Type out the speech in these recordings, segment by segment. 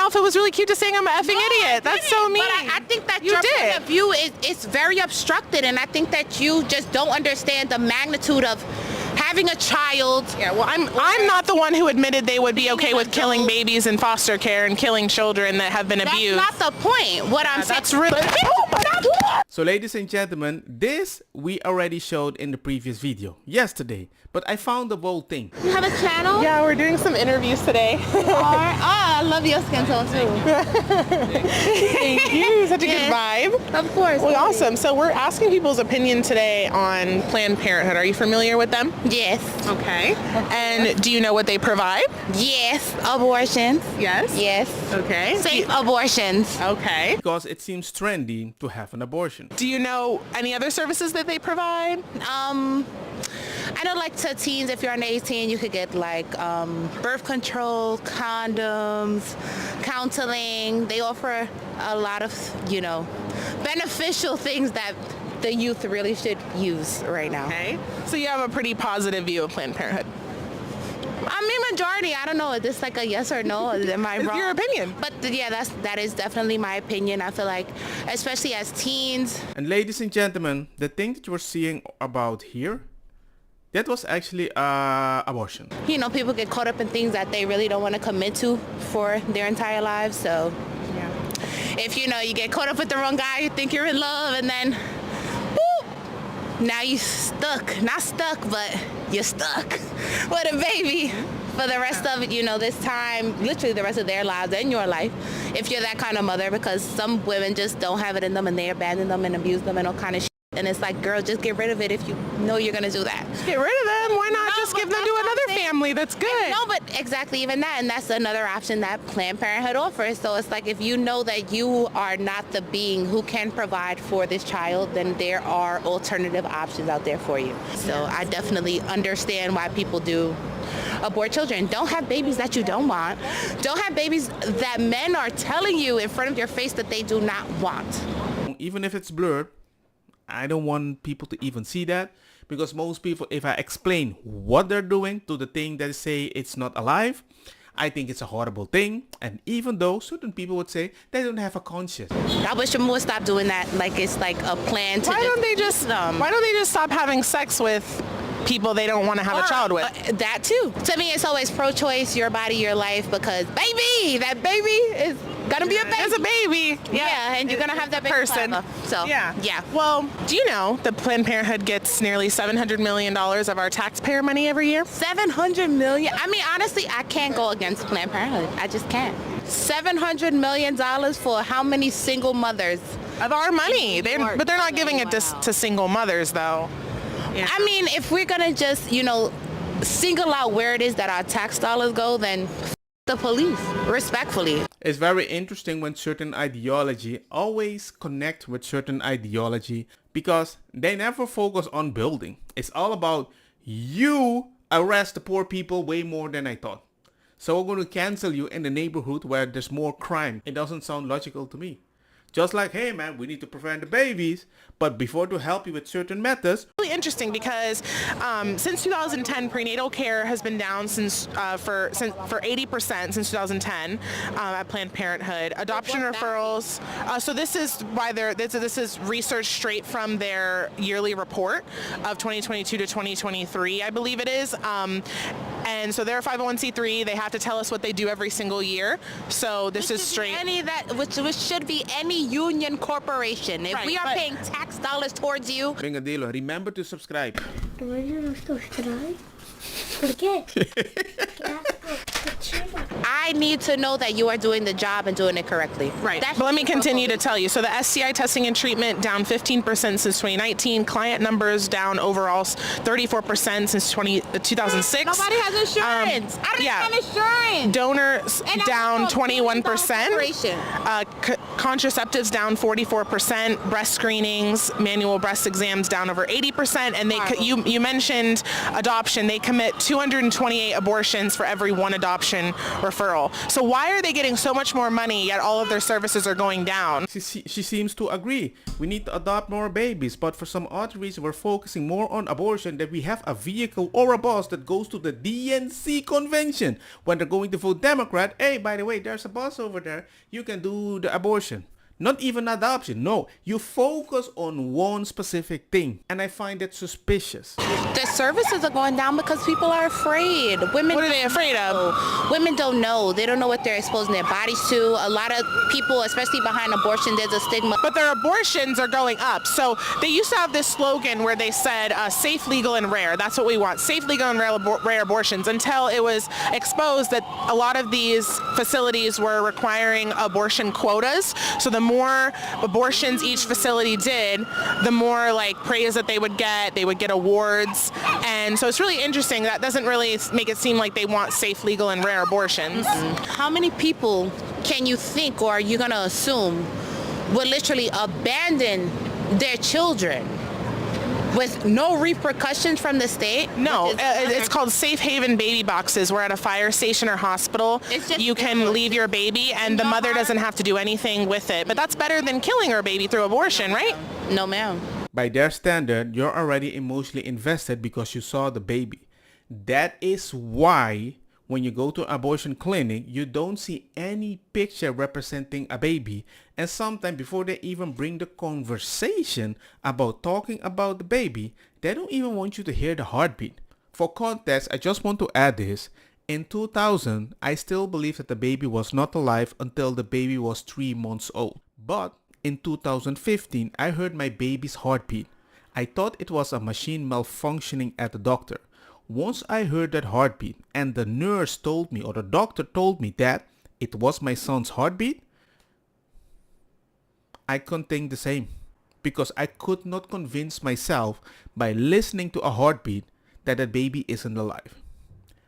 outfit was really cute to saying I'm an effing idiot. That's so mean. But I think that your point of view is very obstructed, and I think that you just don't understand the magnitude of having a child. Yeah, well, I'm not the one who admitted they would be okay with killing babies in foster care and killing children that have been abused. That's not the point. What I'm saying. That's really. Oh my God. So ladies and gentlemen, this we already showed in the previous video yesterday, but I found the whole thing. You have a channel? Yeah, we're doing some interviews today. I love your skin tone too. Thank you. Such a good vibe. Of course. Well, awesome. So we're asking people's opinion today on Planned Parenthood. Are you familiar with them? Yes. Okay. And do you know what they provide? Yes. Abortions. Yes. Yes. Okay. Safe abortions. Okay. Because it seems trendy to have an abortion. Do you know any other services that they provide? I know, like, to teens, if you're under 18, you could get like birth control, condoms, counseling. They offer a lot of, beneficial things that the youth really should use right now. Okay. So you have a pretty positive view of Planned Parenthood. I mean, majority. I don't know. Is this like a yes or no? Am I wrong? It's your opinion. But yeah, that is definitely my opinion. I feel like, especially as teens. And ladies and gentlemen, the thing that you're seeing about here, that was actually abortion. People get caught up in things that they really don't want to commit to for their entire lives. So Yeah. if you get caught up with the wrong guy, you think you're in love, and then boop, now you stuck. Not stuck, but you're stuck with a baby for the rest of this time, literally the rest of their lives and your life, if you're that kind of mother, because some women just don't have it in them and they abandon them and abuse them and all kind of shit. And it's like, girl, just get rid of it if you know you're going to do that. Get rid of them. Why not just give them to another family that's good? No, but exactly, even that. And that's another option that Planned Parenthood offers. So it's like, if you know that you are not the being who can provide for this child, then there are alternative options out there for you. So I definitely understand why people do abort children. Don't have babies that you don't want. Don't have babies that men are telling you in front of your face that they do not want. Even if it's blurred, I don't want people to even see that, because most people, if I explain what they're doing to the thing that say it's not alive, I think it's a horrible thing. And even though certain people would say they don't have a conscience. I wish them would stop doing that. Like it's like a plan to. Why don't they just stop having sex with people they don't want to have a child with? That too. To me, it's always pro-choice, your body, your life, because that baby is gonna be a baby. It's a baby. Yeah, and you're gonna have that baby person. forever. So yeah. Well, do you know that Planned Parenthood gets nearly $700 million of our taxpayer money every year? 700 million. I mean, honestly, I can't go against Planned Parenthood. I just can't. $700 million for how many single mothers? Of our money. But they're not giving it to single mothers, though. Yeah. I mean, if we're gonna just, single out where it is that our tax dollars go, then the police, respectfully. It's very interesting when certain ideology always connect with certain ideology, because they never focus on building. It's all about you arrest the poor people way more than I thought. So we're going to cancel you in the neighborhood where there's more crime. It doesn't sound logical to me. Just like, hey man, we need to prevent the babies, but before to help you with certain methods. Really interesting because since 2010, prenatal care has been down for 80% since 2010 at Planned Parenthood. Adoption referrals. So this is why this is research straight from their yearly report of 2022 to 2023, I believe it is. And so they're a 501c3. They have to tell us what they do every single year. So this is straight. Which should be any union corporation. If we are paying tax dollars towards you. Vengadilo, remember to subscribe. ¿Por qué? I need to know that you are doing the job and doing it correctly. Right. But let me continue to tell you. So the STI testing and treatment down 15% since 2019. Client numbers down overall 34% since 2006. Nobody has insurance. I don't have insurance. Donors down 21%. contraceptives down 44%, breast screenings, manual breast exams down over 80%, and you mentioned adoption. They commit 228 abortions for every one adoption referral. So why are they getting so much more money yet all of their services are going down? She seems to agree. We need to adopt more babies, but for some odd reason we're focusing more on abortion than we have a vehicle or a bus that goes to the DNC convention. When they're going to vote Democrat, hey, by the way, there's a bus over there. You can do the abortion. Not even adoption. No, you focus on one specific thing. And I find that suspicious. The services are going down because people are afraid. Women. What are they afraid of? Women don't know. They don't know what they're exposing their bodies to. A lot of people, especially behind abortion, there's a stigma. But their abortions are going up. So they used to have this slogan where they said safe, legal, and rare. That's what we want. Safe, legal, and rare abortions, until it was exposed that a lot of these facilities were requiring abortion quotas. So the more abortions each facility did, the more like praise that they would get awards. And so it's really interesting. That doesn't really make it seem like they want safe, legal, and rare abortions. How many people can you think, or are you going to assume, would literally abandon their children with no repercussions from the state? No, it's called safe haven baby boxes, where at a fire station or hospital you can leave your baby and the mother doesn't have to do anything with it. But that's better than killing her baby through abortion, right? No, ma'am. By their standard, you're already emotionally invested because you saw the baby. That is why when you go to an abortion clinic, you don't see any picture representing a baby. And sometimes before they even bring the conversation about talking about the baby, they don't even want you to hear the heartbeat. For context, I just want to add this. In 2000, I still believe that the baby was not alive until the baby was 3 months old. But in 2015, I heard my baby's heartbeat. I thought it was a machine malfunctioning at the doctor. Once I heard that heartbeat and the nurse told me, or the doctor told me, that it was my son's heartbeat, I couldn't think the same, because I could not convince myself by listening to a heartbeat that the baby isn't alive.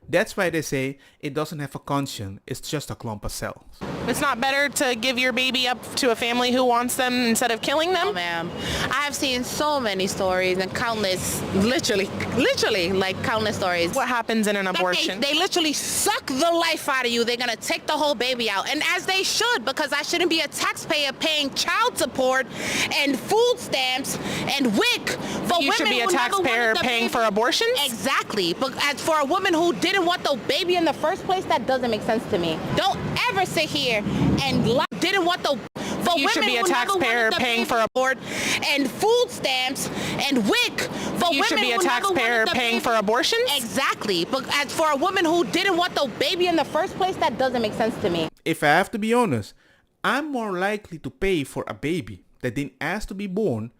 That's why they say it doesn't have a conscience, it's just a clump of cells. It's not better to give your baby up to a family who wants them instead of killing them? No, ma'am. I have seen so many stories and countless, literally, like countless stories. What happens in an abortion? They literally suck the life out of you. They're going to take the whole baby out. And as they should, because I shouldn't be a taxpayer paying child support and food stamps and WIC for women. You should be a taxpayer paying for abortions? Exactly. But as for a woman who didn't want the baby in the first place, that doesn't make sense to me. Don't ever sit here and didn't want the you should be a taxpayer paying for abort and food stamps and WIC for you should be a taxpayer paying for abortions? Exactly. But as for a woman who didn't want the baby in the first place, that doesn't make sense to me. If I have to be honest, I'm more likely to pay for a baby that didn't ask to be born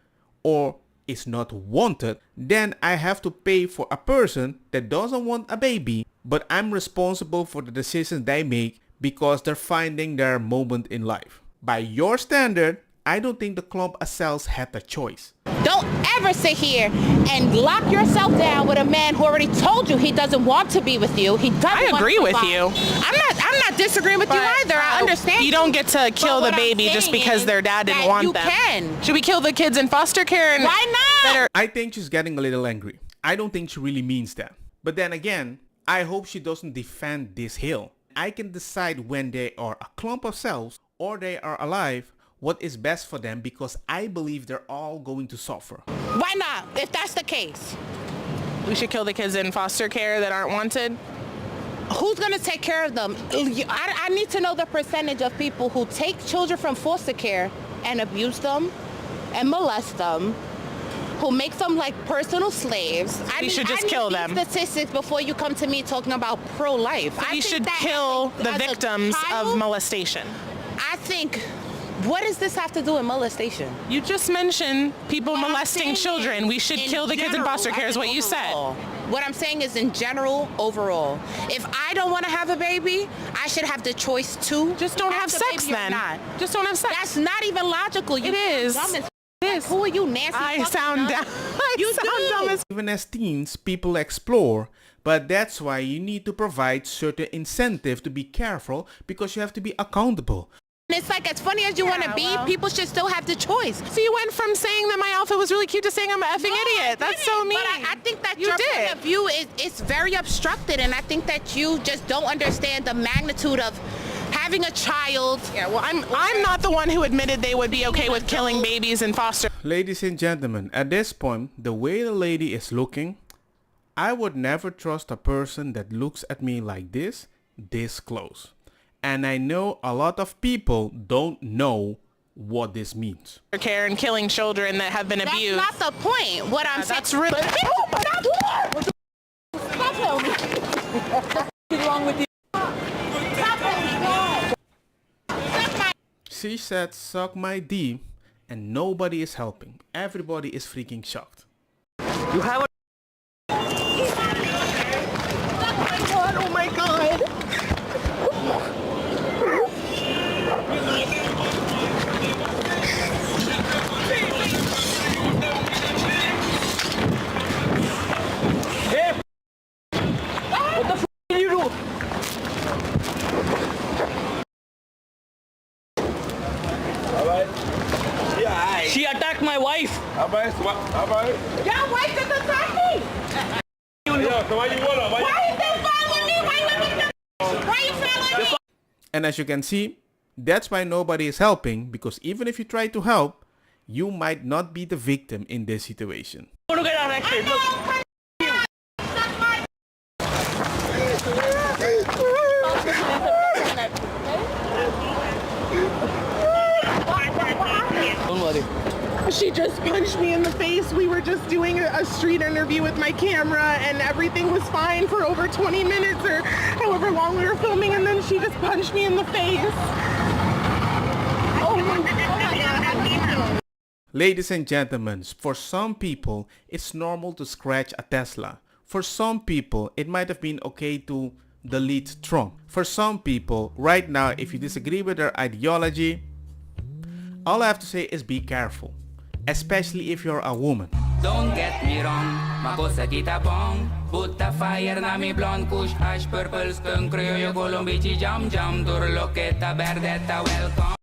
or is not wanted than I have to pay for a person that doesn't want a baby, but I'm responsible for the decisions they make because they're finding their moment in life. By your standard, I don't think the clump of cells had a choice. Don't ever sit here and lock yourself down with a man who already told you he doesn't want to be with you. He doesn't I agree with you. I'm not disagreeing with you either. I understand. You don't get to kill the baby just because their dad didn't want them. You can. Should we kill the kids in foster care? And why not? I think she's getting a little angry. I don't think she really means that. But then again, I hope she doesn't defend this hill. I can decide when they are a clump of cells or they are alive what is best for them, because I believe they're all going to suffer. Why not, if that's the case? We should kill the kids in foster care that aren't wanted? Who's going to take care of them? I need to know the percentage of people who take children from foster care and abuse them and molest them, who make them like personal slaves. We should just kill them. Statistics before you come to me talking about pro-life. We should kill the victims of molestation. I think, what does this have to do with molestation? You just mentioned people molesting children. We should kill the kids in foster care is what you said. What I'm saying is in general, overall. If I don't want to have a baby, I should have the choice to. Just don't have sex then. Just don't have sex. That's not even logical. It is. Who are you, Nancy? I sound dumb. You sound dumb. Even as teens, people explore, but that's why you need to provide certain incentive to be careful, because you have to be accountable. it's like, as funny as you want to be, people should still have the choice. So you went from saying that my outfit was really cute to saying I'm an effing idiot. That's so mean. But I think that You your did. point of view is very obstructed, and I think that you just don't understand the magnitude of having a child. Yeah, well, I'm not the one who admitted they would be okay with killing babies in foster. Ladies and gentlemen, at this point, the way the lady is looking, I would never trust a person that looks at me like this close. And I know a lot of people don't know what this means. Care and killing children that have been abused. That's not the point. What I'm saying. That's really. She said, "Suck my D," and nobody is helping. Everybody is freaking shocked. You have a. Oh my god. She attacked my wife. Your wife just attacked me. Why is that following me? Why you following me? And as you can see, that's why nobody is helping, because even if you try to help, you might not be the victim in this situation. I'm gonna get arrested. Look. Don't worry. She just punched me in the face. We were just doing a street interview with my camera and everything was fine for over 20 minutes or however long we were filming, and then she just punched me in the face. Oh my god. Ladies and gentlemen, for some people, it's normal to scratch a Tesla. For some people, it might have been okay to delete Trump. For some people, right now, if you disagree with their ideology, all I have to say is be careful, especially if you're a woman. Don't get me wrong, makosa kita bong. Put the fire na mi blonde kush hash purple skunk. Criollo colombici jam jam. Durloketa berdetta welcome.